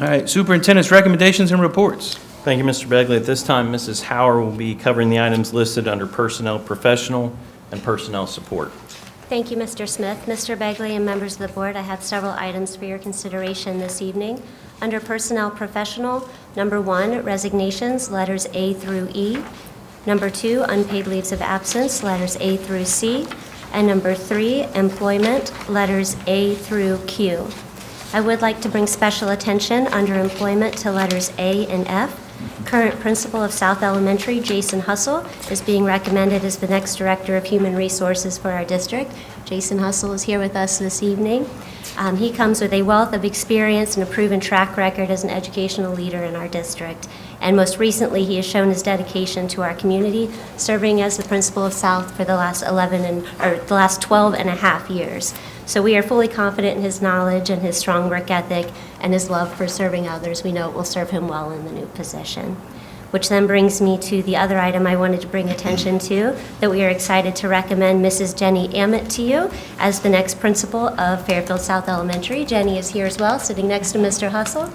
All right, Superintendent's recommendations and reports. Thank you, Mr. Begley. At this time, Mrs. Hauer will be covering the items listed under Personnel Professional and Personnel Support. Thank you, Mr. Smith. Mr. Begley and members of the board, I have several items for your consideration this evening. Under Personnel Professional, number 1, resignations, letters A through E. Number 2, unpaid leaves of absence, letters A through C. And number 3, employment, letters A through Q. I would like to bring special attention under employment to letters A and F. Current principal of South Elementary, Jason Hustle, is being recommended as the next Director of Human Resources for our district. Jason Hustle is here with us this evening. He comes with a wealth of experience and a proven track record as an educational leader in our district. And most recently, he has shown his dedication to our community, serving as the principal of South for the last 12 and a half years. So we are fully confident in his knowledge and his strong work ethic and his love for serving others. We know it will serve him well in the new position. Which then brings me to the other item I wanted to bring attention to, that we are excited to recommend Mrs. Jenny Ammett to you as the next principal of Fairfield South Elementary. Jenny is here as well, sitting next to Mr. Hustle.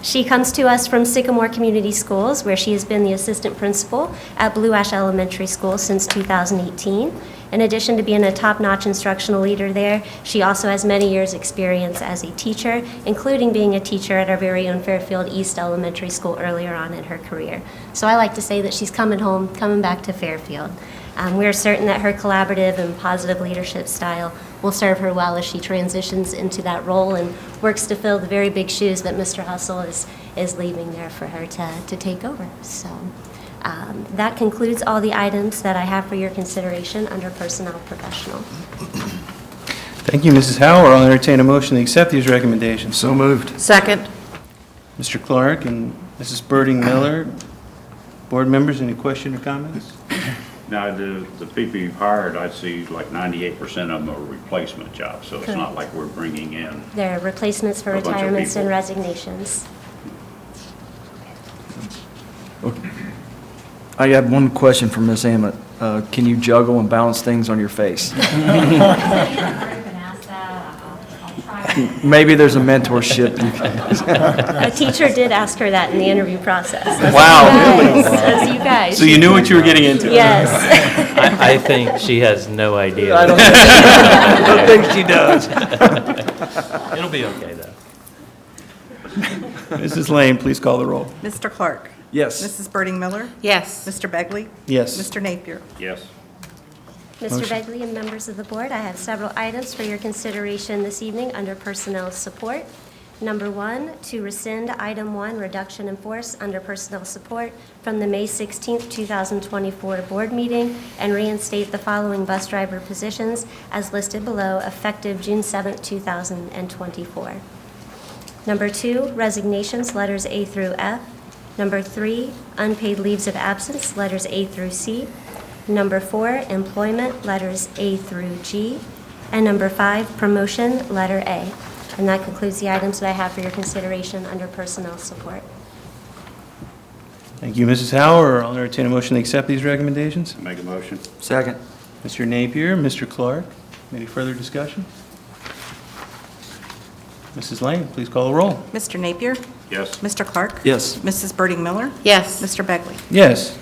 She comes to us from Sycamore Community Schools, where she has been the assistant principal at Blue Ash Elementary School since 2018. In addition to being a top-notch instructional leader there, she also has many years' experience as a teacher, including being a teacher at our very own Fairfield East Elementary School earlier on in her career. So I like to say that she's coming back to Fairfield. We are certain that her collaborative and positive leadership style will serve her well as she transitions into that role and works to fill the very big shoes that Mr. Hustle is leaving there for her to take over. So that concludes all the items that I have for your consideration under Personnel Professional. Thank you, Mrs. Hauer. I'll entertain a motion to accept these recommendations. So moved. Second. Mr. Clark and Mrs. Birding Miller. Board members, any question or comments? Now, the people you've hired, I see like 98% of them are replacement jobs, so it's not like we're bringing in. There are replacements for A bunch of retirements and people. resignations. I have one question for Ms. Ammett. Can you juggle and balance things on your face? Maybe there's a mentorship. A teacher did ask her that in the interview process. Wow. Says you guys. So you knew what you were getting into. Yes. I think she has no idea. I don't think she does. It'll be okay, though. Mrs. Lane, please call the roll. Mr. Clark. Yes. Mrs. Birding Miller. Yes. Mr. Begley. Yes. Mr. Napier. Yes. Mr. Motion. Begley and members of the board, I have several items for your consideration this evening under Personnel Support. Number 1, to rescind Item 1, reduction in force under Personnel Support from the May 16, 2024 board meeting and reinstate the following bus driver positions as listed below, effective June 7, 2024. Number 2, resignations, letters A through F. Number 3, unpaid leaves of absence, letters A through C. Number 4, employment, letters A through G. And number 5, promotion, letter A. And that concludes the items that I have for your consideration under Personnel Support. Thank you, Mrs. Hauer. I'll entertain a motion to accept these recommendations. Make a motion. Second. Mr. Napier, Mr. Clark, any further discussion? Mrs. Lane, please call the roll. Mr. Napier. Yes. Mr. Clark. Yes. Mrs. Birding Miller. Yes. Mr. Begley. Yes.